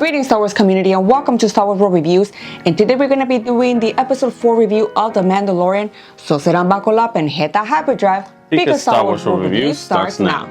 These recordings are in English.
Greetings, Star Wars community, and welcome to Star Wars World Reviews. And today we're going to be doing the episode 4 review of The Mandalorian. So sit on, buckle up, and hit that hyperdrive because Star Wars World Reviews starts now.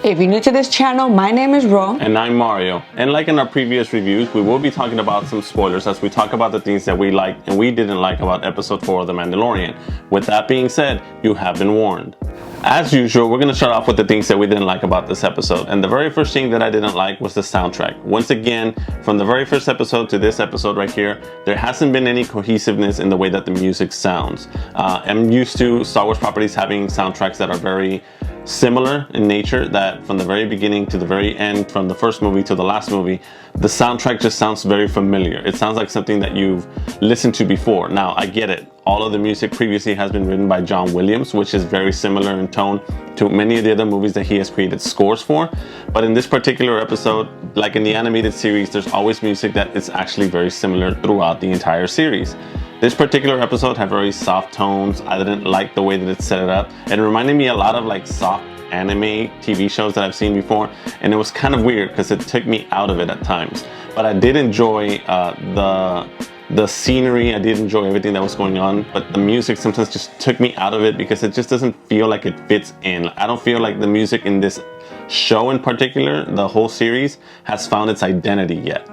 If you're new to this channel, my name is Ro. And I'm Mario. And like in our previous reviews, we will be talking about some spoilers as we talk about the things that we liked and we didn't like about episode 4 of The Mandalorian. With that being said, you have been warned. As usual, we're going to start off with the things that we didn't like about this episode. And the very first thing that I didn't like was the soundtrack. Once again, from the very first episode to this episode right here, there hasn't been any cohesiveness in the way that the music sounds. I'm used to Star Wars properties having soundtracks that are very similar in nature, that from the very beginning to the very end, from the first movie to the last movie, the soundtrack just sounds very familiar. It sounds like something that you've listened to before. Now, I get it. All of the music previously has been written by John Williams, which is very similar in tone to many of the other movies that he has created scores for. But in this particular episode, like in the animated series, there's always music that is actually very similar throughout the entire series. This particular episode had very soft tones. I didn't like the way that it set it up. It reminded me a lot of like soft anime TV shows that I've seen before, and it was kind of weird because it took me out of it at times. But I did enjoy the scenery. I did enjoy everything that was going on, but the music sometimes just took me out of it because it just doesn't feel like it fits in. I don't feel like the music in this show in particular, the whole series, has found its identity yet.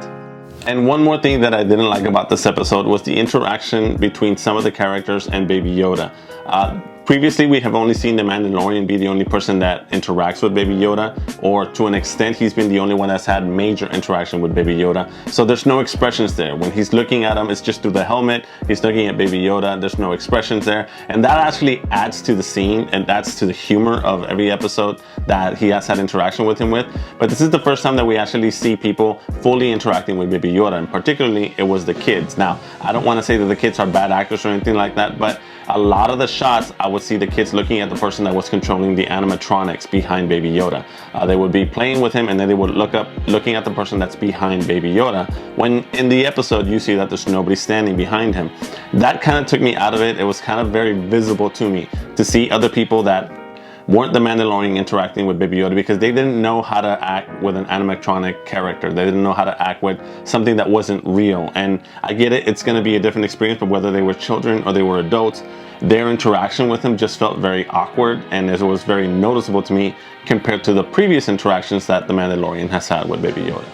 And one more thing that I didn't like about this episode was the interaction between some of the characters and Baby Yoda. Previously, we have only seen the Mandalorian be the only person that interacts with Baby Yoda, or to an extent, he's been the only one that's had major interaction with Baby Yoda. So there's no expressions there. When he's looking at him, it's just through the helmet. He's looking at Baby Yoda. There's no expressions there. And that actually adds to the scene and adds to the humor of every episode that he has had interaction with him with. But this is the first time that we actually see people fully interacting with Baby Yoda, and particularly it was the kids. Now, I don't want to say that the kids are bad actors or anything like that, but a lot of the shots, I would see the kids looking at the person that was controlling the animatronics behind Baby Yoda. They would be playing with him, and then they would look up, looking at the person that's behind Baby Yoda. When in the episode, you see that there's nobody standing behind him. That kind of took me out of it. It was kind of very visible to me to see other people that weren't the Mandalorian interacting with Baby Yoda because they didn't know how to act with an animatronic character. They didn't know how to act with something that wasn't real. And I get it, it's going to be a different experience, but whether they were children or they were adults, their interaction with him just felt very awkward, and it was very noticeable to me compared to the previous interactions that the Mandalorian has had with Baby Yoda.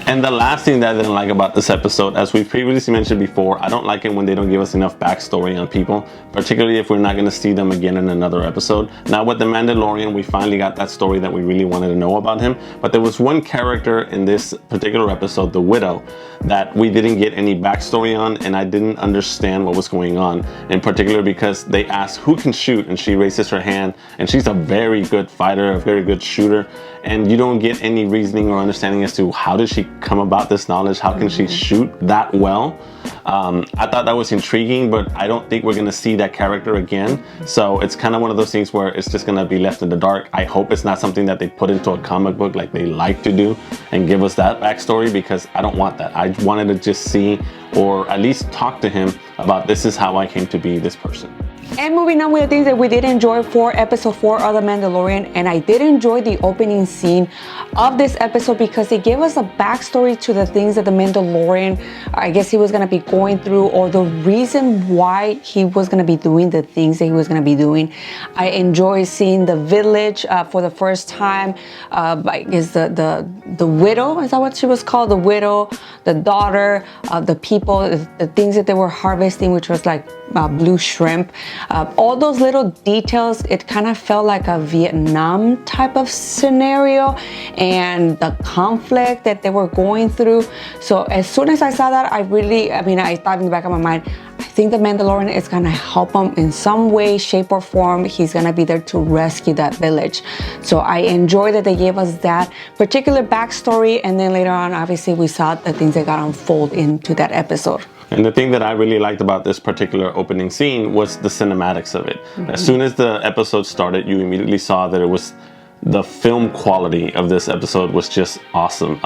And the last thing that I didn't like about this episode, as we previously mentioned before, I don't like it when they don't give us enough backstory on people, particularly if we're not going to see them again in another episode. Now with The Mandalorian, we finally got that story that we really wanted to know about him, but there was one character in this particular episode, the Widow, that we didn't get any backstory on, and I didn't understand what was going on, in particular because they asked who can shoot, and she raises her hand, and she's a very good fighter, a very good shooter, and you don't get any reasoning or understanding as to how did she come about this knowledge, how can she shoot that well. I thought that was intriguing, but I don't think we're going to see that character again. So it's kind of one of those things where it's just going to be left in the dark. I hope it's not something that they put into a comic book like they like to do and give us that backstory, because I don't want that. I wanted to just see, or at least talk to him about this is how I came to be this person. And moving on with the things that we did enjoy for episode 4 of The Mandalorian, and I did enjoy the opening scene of this episode because it gave us a backstory to the things that the Mandalorian, I guess he was going to be going through, or the reason why he was going to be doing the things that he was going to be doing. I enjoy seeing the village for the first time. I guess the widow, is that what she was called? The widow, the daughter, the people, the things that they were harvesting, which was like blue shrimp. All those little details, it kind of felt like a Vietnam type of scenario, and the conflict that they were going through. So as soon as I saw that, I thought in the back of my mind, I think the Mandalorian is gonna help him in some way, shape, or form. He's gonna be there to rescue that village. So I enjoy that they gave us that particular backstory, and then later on, obviously, we saw the things that got unfold into that episode. And the thing that I really liked about this particular opening scene was the cinematics of it. As soon as the episode started, you immediately saw that it was the film quality of this episode was just awesome.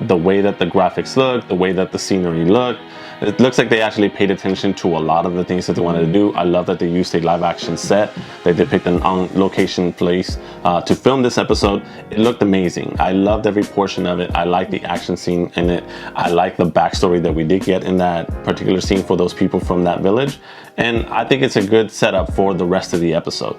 The way that the graphics look, the way that the scenery looked, it looks like they actually paid attention to a lot of the things that they wanted to do. I love that they used a live action set. They depicted an on location place to film this episode. It looked amazing. I loved every portion of it. I liked the action scene in it. I liked the backstory that we did get in that particular scene for those people from that village. And I think it's a good setup for the rest of the episode.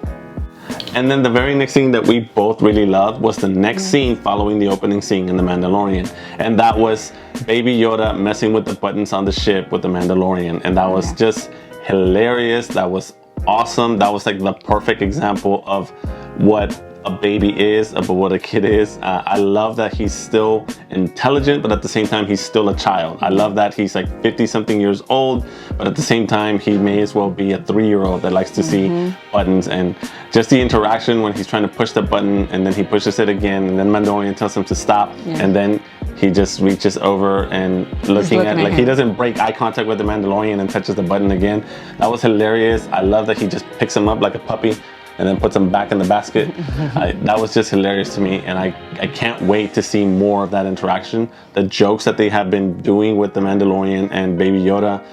And then the very next scene that we both really loved was the next scene following the opening scene in The Mandalorian. And that was Baby Yoda messing with the buttons on the ship with the Mandalorian. And that was just hilarious. That was awesome. That was like the perfect example of what a baby is, of what a kid is. I love that he's still intelligent, but at the same time, he's still a child. I love that he's like 50 something years old, but at the same time, he may as well be a 3-year-old that likes to see buttons. And just the interaction when he's trying to push the button and then he pushes it again, and then Mandalorian tells him to stop, and then he just reaches over and looking at like, he doesn't break eye contact with the Mandalorian and touches the button again. That was hilarious. I love that he just picks him up like a puppy and then puts them back in the basket. That was just hilarious to me, and I can't wait to see more of that interaction. The jokes that they have been doing with the Mandalorian and Baby Yoda,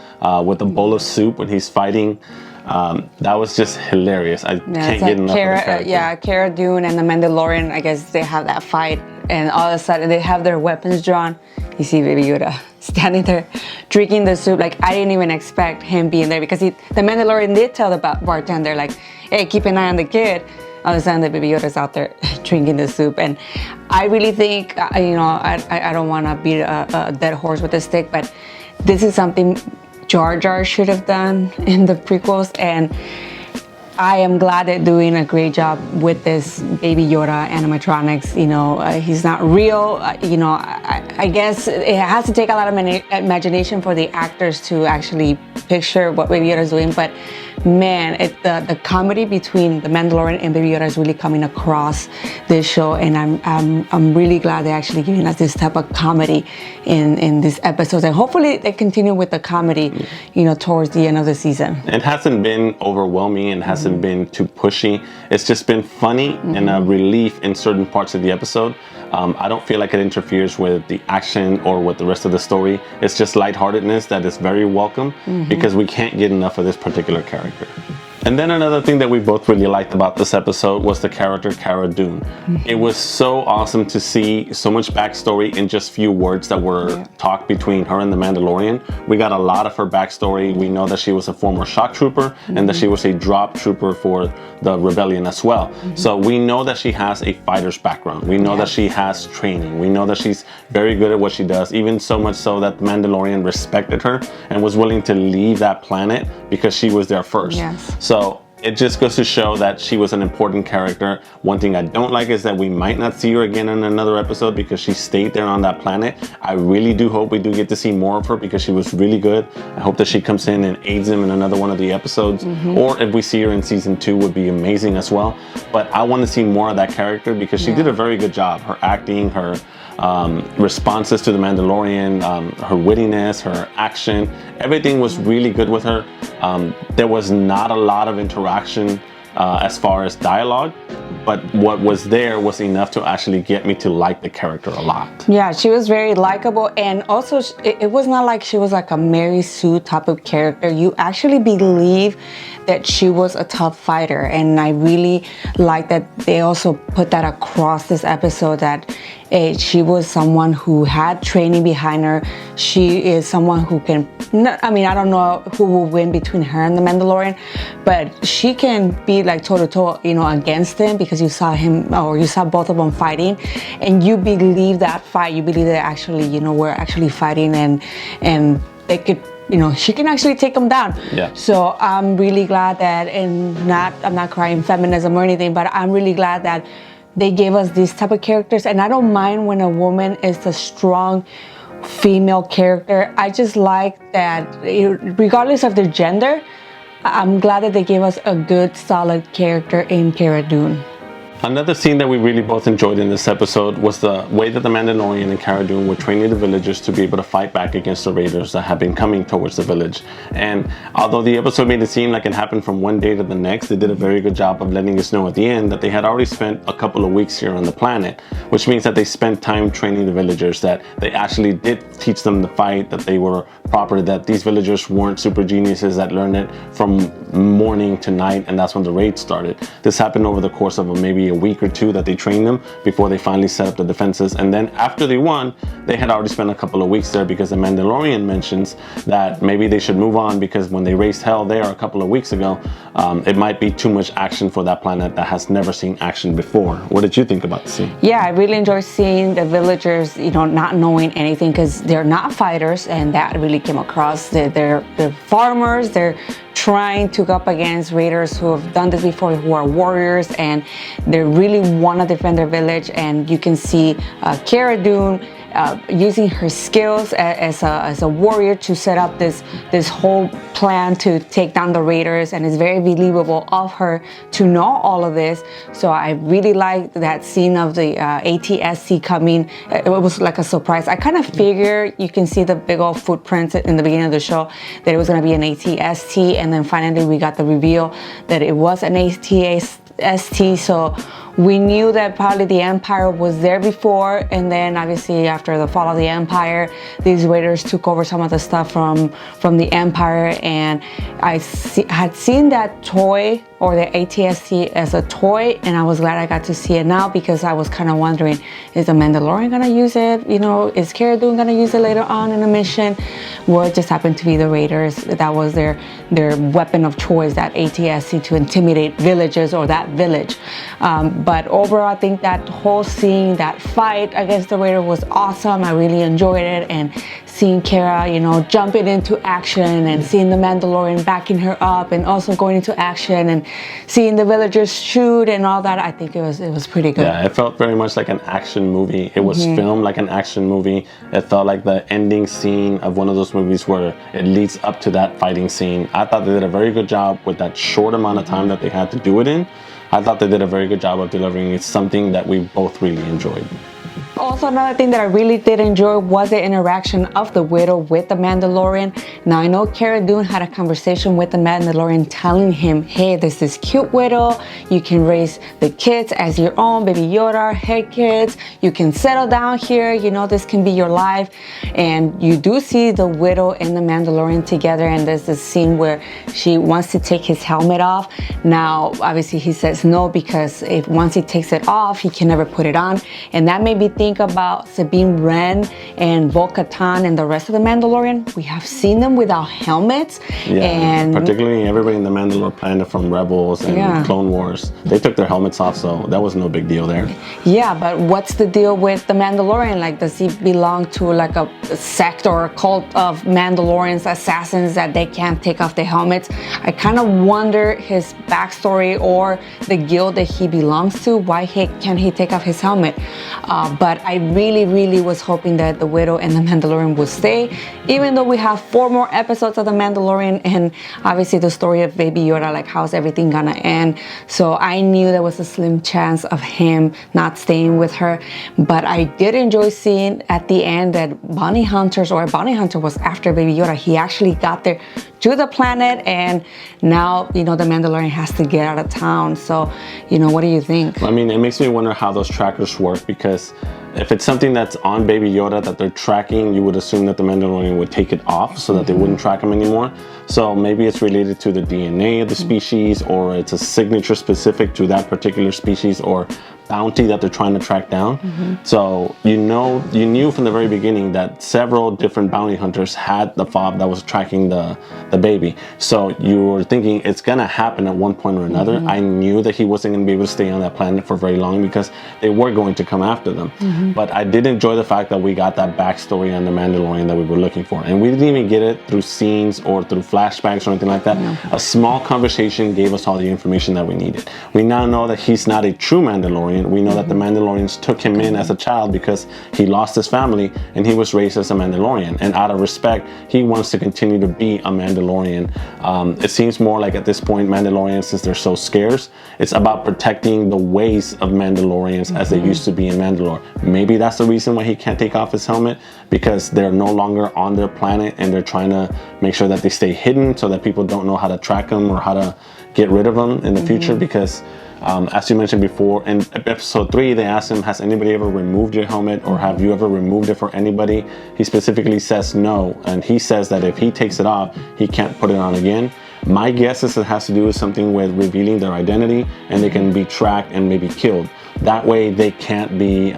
with the bowl of soup when he's fighting, that was just hilarious. I can't get enough of the character. Keira Dune and the Mandalorian, I guess they have that fight, and all of a sudden they have their weapons drawn. You see Baby Yoda standing there drinking the soup. Like, I didn't even expect him being there, because the Mandalorian did tell the bartender, like, hey, keep an eye on the kid. All of a sudden the Baby Yoda's out there drinking the soup. And I really think, I don't want to beat a dead horse with a stick, but this is something Jar Jar should have done in the prequels, and I am glad they're doing a great job with this Baby Yoda animatronics. He's not real. I guess it has to take a lot of imagination for the actors to actually picture what Baby Yoda is doing. But man, the comedy between the Mandalorian and Baby Yoda is really coming across this show, and I'm really glad they're actually giving us this type of comedy in these episodes, and hopefully they continue with the comedy, towards the end of the season. It hasn't been overwhelming and hasn't been too pushy. It's just been funny and a relief in certain parts of the episode. I don't feel like it interferes with the action or with the rest of the story. It's just lightheartedness that is very welcome, because we can't get enough of this particular character. And then another thing that we both really liked about this episode was the character Keira Dune. It was so awesome to see so much backstory in just few words that were talked between her and the Mandalorian. We got a lot of her backstory. We know that she was a former shock trooper and that she was a drop trooper for the rebellion as well. So we know that she has a fighter's background. We know that she has training. We know that she's very good at what she does, even so much so that the Mandalorian respected her and was willing to leave that planet because she was there first. So it just goes to show that she was an important character. One thing I don't like is that we might not see her again in another episode because she stayed there on that planet. I really do hope we do get to see more of her because she was really good. I hope that she comes in and aids him in another one of the episodes. Or if we see her in season 2 would be amazing as well. But I want to see more of that character because she did a very good job. Her acting, her responses to the Mandalorian, her wittiness, her action, everything was really good with her. There was not a lot of interaction as far as dialogue, but what was there was enough to actually get me to like the character a lot. Yeah, she was very likable, and also it was not like she was like a Mary Sue type of character. You actually believe that she was a tough fighter, and I really like that they also put that across this episode, that she was someone who had training behind her. She is someone who can, I don't know who will win between her and the Mandalorian, but she can be like toe-to-toe, against him, because you saw him, or you saw both of them fighting, and you believe that fight. You believe that actually, we're actually fighting, and they could, she can actually take them down. So I'm really glad that, and I'm not crying feminism or anything, but I'm really glad that they gave us these type of characters. And I don't mind when a woman is a strong female character. I just like that, regardless of their gender, I'm glad that they gave us a good, solid character in Keira Dune. Another scene that we really both enjoyed in this episode was the way that the Mandalorian and Cara Dune were training the villagers to be able to fight back against the raiders that have been coming towards the village. And although the episode made it seem like it happened from one day to the next, they did a very good job of letting us know at the end that they had already spent a couple of weeks here on the planet, which means that they spent time training the villagers, that they actually did teach them to fight, that they were proper, that these villagers weren't super geniuses that learned it from morning to night, and that's when the raid started. This happened over the course of maybe a week or two that they trained them before they finally set up the defenses. And then after they won, they had already spent a couple of weeks there, because the Mandalorian mentions that maybe they should move on, because when they raised hell there a couple of weeks ago, it might be too much action for that planet that has never seen action before. What did you think about the scene? Yeah, I really enjoyed seeing the villagers, not knowing anything, because they're not fighters, and that really came across. They're farmers. They're trying to go up against raiders who have done this before, who are warriors, and they really want to defend their village. And you can see Keira Dune using her skills as a warrior to set up this whole plan to take down the raiders, and it's very believable of her to know all of this. So I really liked that scene of the ATST coming. It was like a surprise. I kind of figured, you can see the big old footprints in the beginning of the show, that it was going to be an ATST, and then finally we got the reveal that it was an ATST. So we knew that probably the Empire was there before, and then obviously after the fall of the Empire, these raiders took over some of the stuff from the Empire. And I had seen that toy, or the ATST, as a toy, and I was glad I got to see it now, because I was kind of wondering, is the Mandalorian gonna use it? Is Cara Dune gonna use it later on in a mission? Well, it just happened to be the raiders. That was their weapon of choice, that ATST, to intimidate villages or that village. But overall, I think that whole scene, that fight against the raider, was awesome. I really enjoyed it, and seeing Cara, jumping into action, and seeing the Mandalorian backing her up and also going into action, and seeing the villagers shoot and all that, I think it was pretty good. Yeah, it felt very much like an action movie. It was filmed like an action movie. It felt like the ending scene of one of those movies where it leads up to that fighting scene. I thought they did a very good job with that short amount of time that they had to do it in. I thought they did a very good job of delivering. It's something that we both really enjoyed. Also, another thing that I really did enjoy was the interaction of the Widow with the Mandalorian. Now, I know Cara Dune had a conversation with the Mandalorian telling him, hey, there's this cute Widow. You can raise the kids as your own, Baby Yoda, her kids. You can settle down here. This can be your life. And you do see the Widow and the Mandalorian together. And there's this scene where she wants to take his helmet off. Now, obviously, he says no, because once he takes it off, he can never put it on. And that made me think about Sabine Wren and Bo-Katan and the rest of the Mandalorian. We have seen them without helmets. Yeah, and particularly everybody in the Mandalore planet from Rebels and Clone Wars. They took their helmets off, so that was no big deal there. Yeah, but what's the deal with the Mandalorian? Like, does he belong to like a sect or a cult of Mandalorians, assassins, that they can't take off their helmets? I kind of wonder his backstory or the guild that he belongs to. Why can't he take off his helmet? But I really, really was hoping that the Widow and the Mandalorian would stay, even though we have 4 more episodes of the Mandalorian, and obviously the story of Baby Yoda, like how's everything gonna end. So I knew there was a slim chance of him not staying with her. But I did enjoy seeing at the end that bounty hunter was after Baby Yoda. He actually got there to the planet, and now, the Mandalorian has to get out of town. So, what do you think? I mean, it makes me wonder how those trackers work, because if it's something that's on Baby Yoda that they're tracking, you would assume that the Mandalorian would take it off so that they wouldn't track him anymore. So maybe it's related to the DNA of the species, or it's a signature specific to that particular species or bounty that they're trying to track down. So you knew from the very beginning that several different bounty hunters had the fob that was tracking the baby. So you were thinking it's gonna happen at one point or another. I knew that he wasn't gonna be able to stay on that planet for very long, because they were going to come after them. But I did enjoy the fact that we got that backstory on the Mandalorian that we were looking for, and we didn't even get it through scenes or through flashbacks or anything like that. A small conversation gave us all the information that we needed. We now know that he's not a true Mandalorian, Mandalorian. We know that the Mandalorians took him in as a child because he lost his family and he was raised as a Mandalorian. And out of respect, he wants to continue to be a Mandalorian. It seems more like at this point, Mandalorians, since they're so scarce, it's about protecting the ways of Mandalorians as they used to be in Mandalore. Maybe that's the reason why he can't take off his helmet, because they're no longer on their planet and they're trying to make sure that they stay hidden so that people don't know how to track them or how to get rid of them in the future. Because as you mentioned before, in episode 3, they asked him, has anybody ever removed your helmet, or have you ever removed it for anybody? He specifically says no, and he says that if he takes it off, he can't put it on again. My guess is it has to do with something with revealing their identity, and they can be tracked and maybe killed. That way they can't be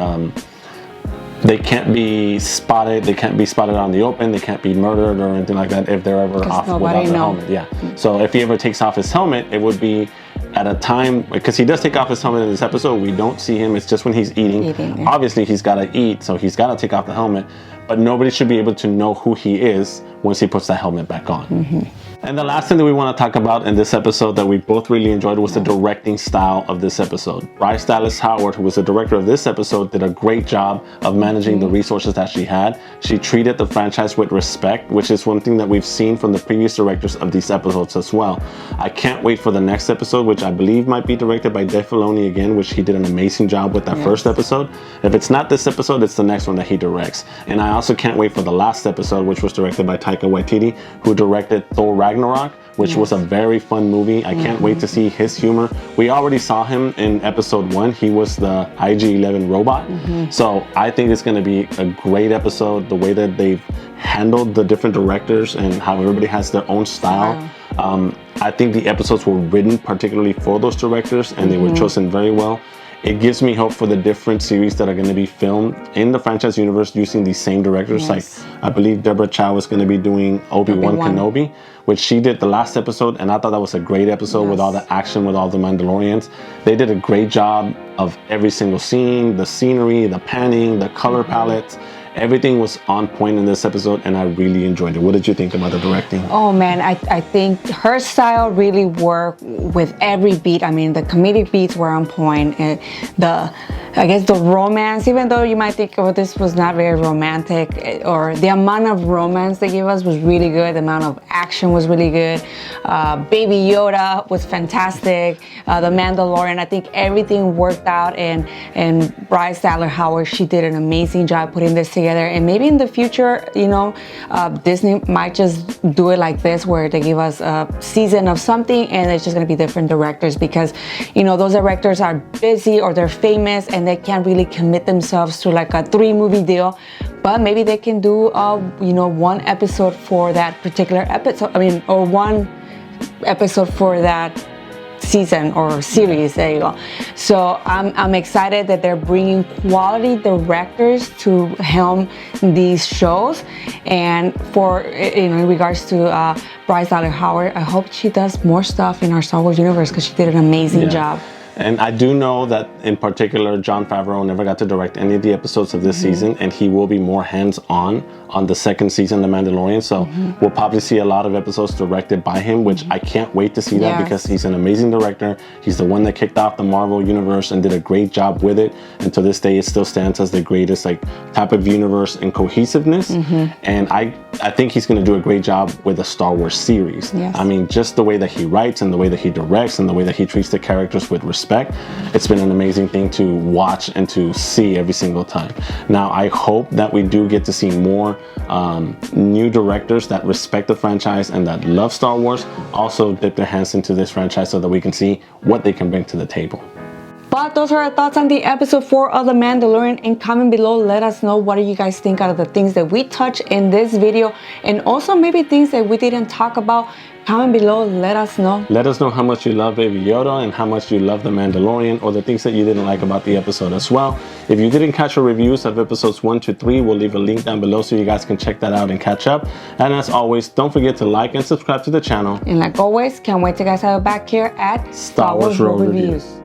spotted. They can't be spotted on the open. They can't be murdered or anything like that if they're ever off without the helmet. Yeah. So if he ever takes off his helmet, it would be at a time, because he does take off his helmet in this episode. We don't see him. It's just when he's eating. Obviously, he's got to eat, so he's got to take off the helmet. But nobody should be able to know who he is once he puts that helmet back on. And the last thing that we want to talk about in this episode that we both really enjoyed was the directing style of this episode. Bryce Dallas Howard, who was the director of this episode, did a great job of managing the resources that she had. She treated the franchise with respect, which is one thing that we've seen from the previous directors of these episodes as well. I can't wait for the next episode, which I believe might be directed by Dave Filoni again, which he did an amazing job with that first episode. If it's not this episode, it's the next one that he directs. And I also can't wait for the last episode, which was directed by Taika Waititi, who directed Thor Ragnarok, which was a very fun movie. I can't wait to see his humor. We already saw him in episode 1. He was the IG-11 robot. So I think it's going to be a great episode. The way that they've handled the different directors and how everybody has their own style. I think the episodes were written particularly for those directors, and they were chosen very well. It gives me hope for the different series that are going to be filmed in the franchise universe using these same directors. Like, I believe Deborah Chow is going to be doing Obi-Wan Kenobi, which she did the last episode, and I thought that was a great episode with all the action, with all the Mandalorians. They did a great job of every single scene, the scenery, the panning, the color palettes. Everything was on point in this episode, and I really enjoyed it. What did you think about the directing? Oh man, I think her style really worked with every beat. I mean, the comedic beats were on point. And I guess the romance, even though you might think, oh, this was not very romantic, or the amount of romance they gave us was really good. The amount of action was really good. Baby Yoda was fantastic. The Mandalorian, I think everything worked out, and Bryce Dallas Howard, she did an amazing job putting this together. And maybe in the future, Disney might just do it like this, where they give us a season of something and it's just going to be different directors, because those directors are busy or they're famous and they can't really commit themselves to like a 3-movie deal. But maybe they can do one episode for that particular episode, or one episode for that season or series. There you go. So I'm excited that they're bringing quality directors to helm these shows. And for in regards to Bryce Dallas Howard, I hope she does more stuff in our Star Wars universe, because she did an amazing job. And I do know that in particular, Jon Favreau never got to direct any of the episodes of this season, and he will be more hands-on on the second season of The Mandalorian. So we'll probably see a lot of episodes directed by him, which I can't wait to see that, because he's an amazing director. He's the one that kicked off the Marvel universe and did a great job with it. And to this day, it still stands as the greatest type of universe and cohesiveness. And I think he's going to do a great job with a Star Wars series. I mean, just the way that he writes and the way that he directs and the way that he treats the characters with respect. It's been an amazing thing to watch and to see every single time. Now, I hope that we do get to see more new directors that respect the franchise and that love Star Wars also dip their hands into this franchise, so that we can see what they can bring to the table. But those are our thoughts on the episode 4 of The Mandalorian. And comment below, let us know what do you guys think out of the things that we touched in this video, and also maybe things that we didn't talk about. Comment below, let us know. Let us know how much you love Baby Yoda and how much you love The Mandalorian, or the things that you didn't like about the episode as well. If you didn't catch our reviews of episodes 1 to 3, we'll leave a link down below so you guys can check that out and catch up. And as always, don't forget to like and subscribe to the channel. And like always, can't wait to guys have it back here at Star Wars Road Reviews.